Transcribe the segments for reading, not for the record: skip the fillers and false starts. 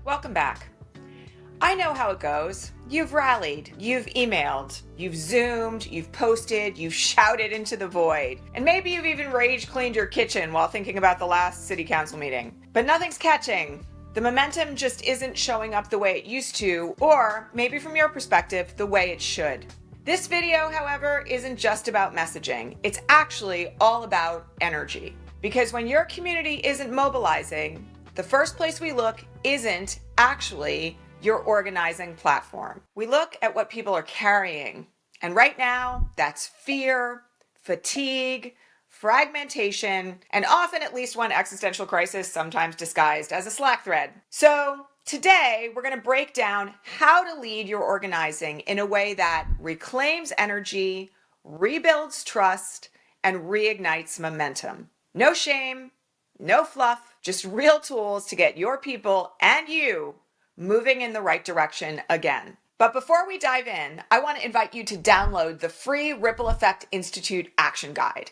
Welcome back. I know how it goes. You've rallied, you've emailed, you've Zoomed, you've posted, you've shouted into the void, and maybe you've even rage cleaned your kitchen while thinking about the last city council meeting. But nothing's catching. The momentum just isn't showing up the way it used to, or maybe from your perspective, the way it should. This video, however, isn't just about messaging. It's actually all about energy. Because when your community isn't mobilizing, the first place we look isn't actually your organizing platform. We look at what people are carrying. And right now, that's fear, fatigue, fragmentation, and often at least one existential crisis, sometimes disguised as a Slack thread. So today, we're going to break down how to lead your organizing in a way that reclaims energy, rebuilds trust, and reignites momentum. No shame, no fluff, just real tools to get your people and you moving in the right direction again. But before we dive in, I want to invite you to download the free Ripple Effect Institute Action Guide.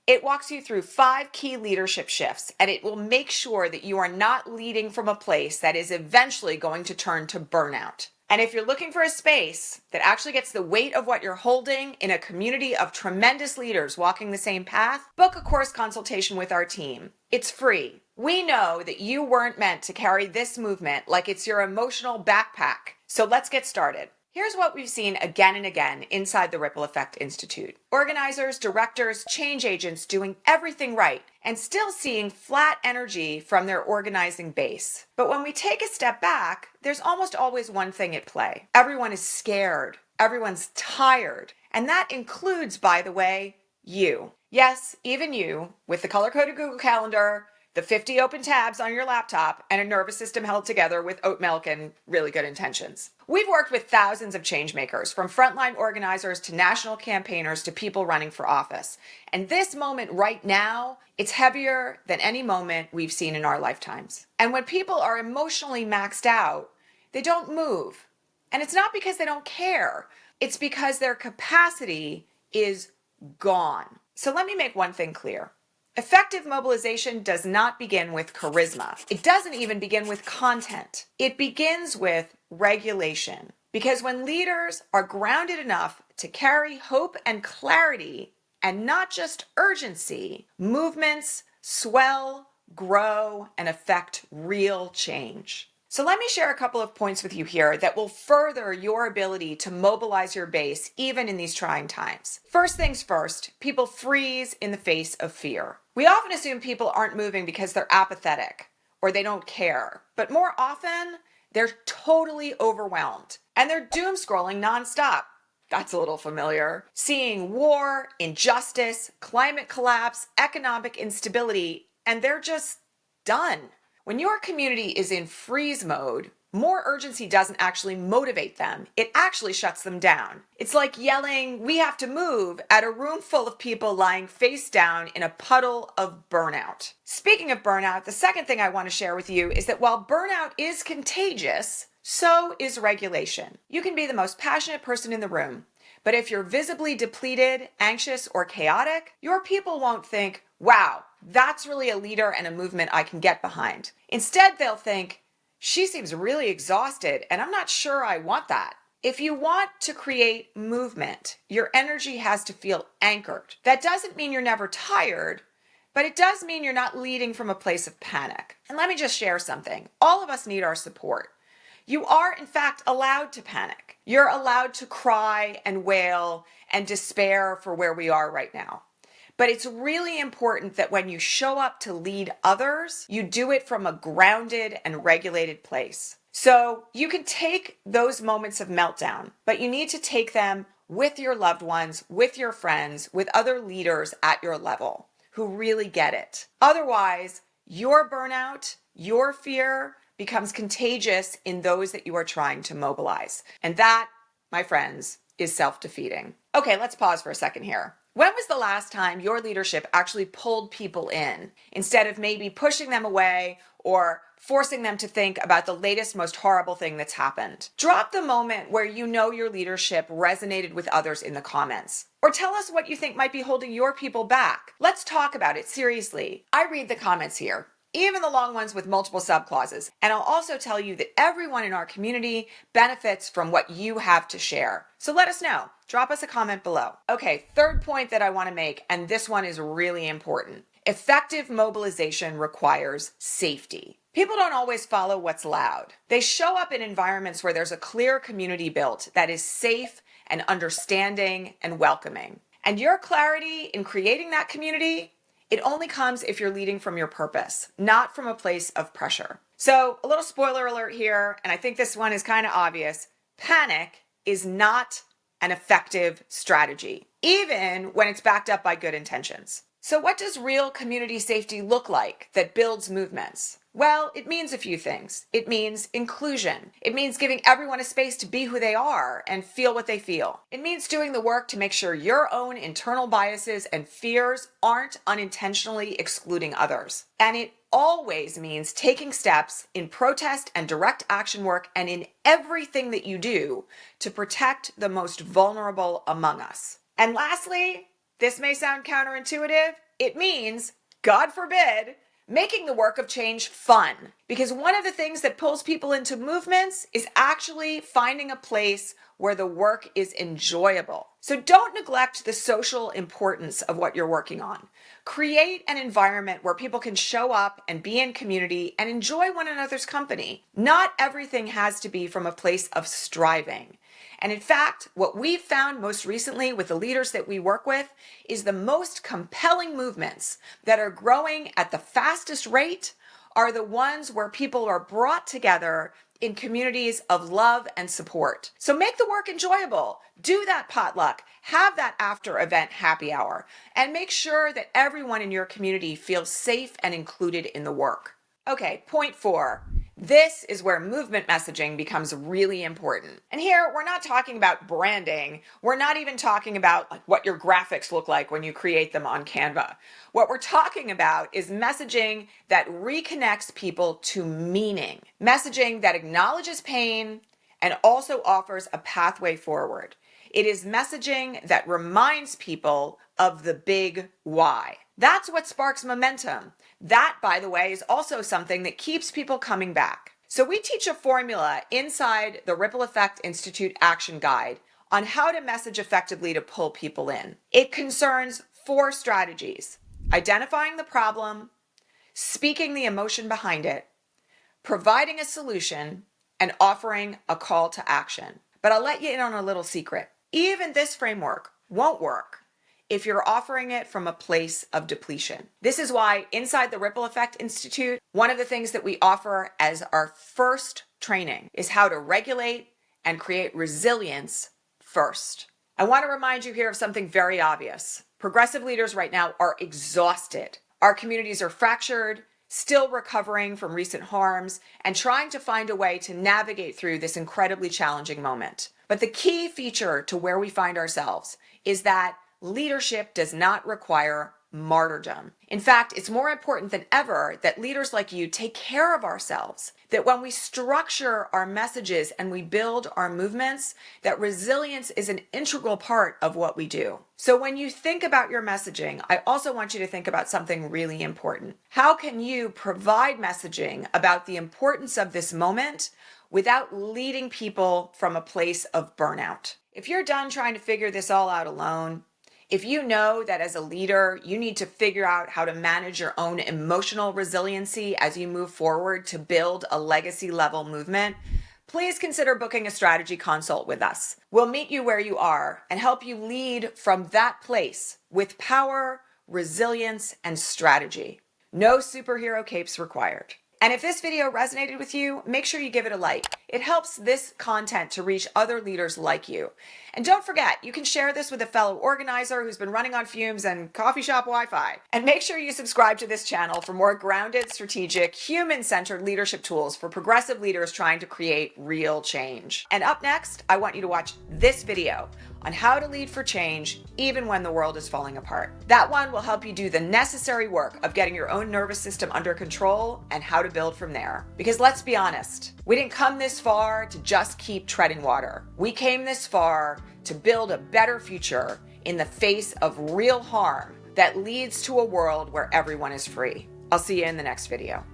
It walks you through 5 key leadership shifts, and it will make sure that you are not leading from a place that is eventually going to turn to burnout. And if you're looking for a space that actually gets the weight of what you're holding in a community of tremendous leaders walking the same path, book a course consultation with our team. It's free. We know that you weren't meant to carry this movement like it's your emotional backpack. So let's get started. Here's what we've seen again and again inside the Ripple Effect Institute. Organizers, directors, change agents doing everything right and still seeing flat energy from their organizing base. But when we take a step back, there's almost always one thing at play. Everyone is scared. Everyone's tired. And that includes, by the way, you. Yes, even you, with the color-coded Google Calendar, the 50 open tabs on your laptop, and a nervous system held together with oat milk and really good intentions. We've worked with thousands of change makers, from frontline organizers to national campaigners to people running for office. And this moment right now, it's heavier than any moment we've seen in our lifetimes. And when people are emotionally maxed out, they don't move. And it's not because they don't care. It's because their capacity is gone. So let me make one thing clear. Effective mobilization does not begin with charisma. It doesn't even begin with content. It begins with regulation. Because when leaders are grounded enough to carry hope and clarity and not just urgency, movements swell, grow, and affect real change. So let me share a couple of points with you here that will further your ability to mobilize your base even in these trying times. First things first, people freeze in the face of fear. We often assume people aren't moving because they're apathetic or they don't care, but more often they're totally overwhelmed and they're doom scrolling nonstop. That's a little familiar. Seeing war, injustice, climate collapse, economic instability, and they're just done. When your community is in freeze mode, more urgency doesn't actually motivate them. It actually shuts them down. It's like yelling, "We have to move," at a room full of people lying face down in a puddle of burnout. Speaking of burnout, the second thing I want to share with you is that while burnout is contagious, so is regulation. You can be the most passionate person in the room, but if you're visibly depleted, anxious, or chaotic, your people won't think, "Wow, that's really a leader and a movement I can get behind." Instead, they'll think, "She seems really exhausted, and I'm not sure I want that." If you want to create movement, your energy has to feel anchored. That doesn't mean you're never tired, but it does mean you're not leading from a place of panic. And let me just share something. All of us need our support. You are, in fact, allowed to panic. You're allowed to cry and wail and despair for where we are right now. But it's really important that when you show up to lead others, you do it from a grounded and regulated place. So you can take those moments of meltdown, but you need to take them with your loved ones, with your friends, with other leaders at your level who really get it. Otherwise, your burnout, your fear becomes contagious in those that you are trying to mobilize. And that, my friends, is self-defeating. Okay, let's pause for a second here. When was the last time your leadership actually pulled people in instead of maybe pushing them away or forcing them to think about the latest, most horrible thing that's happened? Drop the moment where you know your leadership resonated with others in the comments. Or tell us what you think might be holding your people back. Let's talk about it seriously. I read the comments here. even the long ones with multiple subclauses. And I'll also tell you that everyone in our community benefits from what you have to share. So let us know. Drop us a comment below. Okay, third point that I want to make, and this one is really important. Effective mobilization requires safety. People don't always follow what's loud. They show up in environments where there's a clear community built that is safe and understanding and welcoming. And your clarity in creating that community, it only comes if you're leading from your purpose, not from a place of pressure. So a little spoiler alert here, and I think this one is kind of obvious. Panic is not an effective strategy, even when it's backed up by good intentions. So what does real community safety look like that builds movements? Well, it means a few things. It means inclusion. It means giving everyone a space to be who they are and feel what they feel. It means doing the work to make sure your own internal biases and fears aren't unintentionally excluding others. And it always means taking steps in protest and direct action work and in everything that you do to protect the most vulnerable among us. And lastly, this may sound counterintuitive. It means, God forbid, making the work of change fun. Because one of the things that pulls people into movements is actually finding a place where the work is enjoyable. So don't neglect the social importance of what you're working on. Create an environment where people can show up and be in community and enjoy one another's company. Not everything has to be from a place of striving. And in fact, what we've found most recently with the leaders that we work with is the most compelling movements that are growing at the fastest rate are the ones where people are brought together in communities of love and support. So make the work enjoyable. Do that potluck. Have that after event happy hour. And make sure that everyone in your community feels safe and included in the work. Okay, point 4. This is where movement messaging becomes really important. And here, we're not talking about branding. We're not even talking about what your graphics look like when you create them on Canva. What we're talking about is messaging that reconnects people to meaning. Messaging that acknowledges pain and also offers a pathway forward. It is messaging that reminds people of the big why. That's what sparks momentum. That, by the way, is also something that keeps people coming back. So we teach a formula inside the Ripple Effect Institute Action Guide on how to message effectively to pull people in. It concerns 4 strategies: identifying the problem, speaking the emotion behind it, providing a solution, and offering a call to action. But I'll let you in on a little secret. Even this framework won't work if you're offering it from a place of depletion. This is why inside the Ripple Effect Institute, one of the things that we offer as our first training is how to regulate and create resilience first. I want to remind you here of something very obvious. Progressive leaders right now are exhausted. Our communities are fractured, still recovering from recent harms, and trying to find a way to navigate through this incredibly challenging moment. But the key feature to where we find ourselves is that leadership does not require martyrdom. In fact, it's more important than ever that leaders like you take care of ourselves, that when we structure our messages and we build our movements, that resilience is an integral part of what we do. So when you think about your messaging, I also want you to think about something really important. How can you provide messaging about the importance of this moment without leading people from a place of burnout? If you're done trying to figure this all out alone, if you know that as a leader, you need to figure out how to manage your own emotional resiliency as you move forward to build a legacy level movement, please consider booking a strategy consult with us. We'll meet you where you are and help you lead from that place with power, resilience, and strategy. No superhero capes required. And if this video resonated with you, make sure you give it a like. It helps this content to reach other leaders like you. And don't forget, you can share this with a fellow organizer who's been running on fumes and coffee shop Wi-Fi. And make sure you subscribe to this channel for more grounded, strategic, human-centered leadership tools for progressive leaders trying to create real change. And up next, I want you to watch this video on how to lead for change even when the world is falling apart. That one will help you do the necessary work of getting your own nervous system under control and how to build from there. Because let's be honest, we didn't come this far to just keep treading water. We came this far to build a better future in the face of real harm that leads to a world where everyone is free. I'll see you in the next video.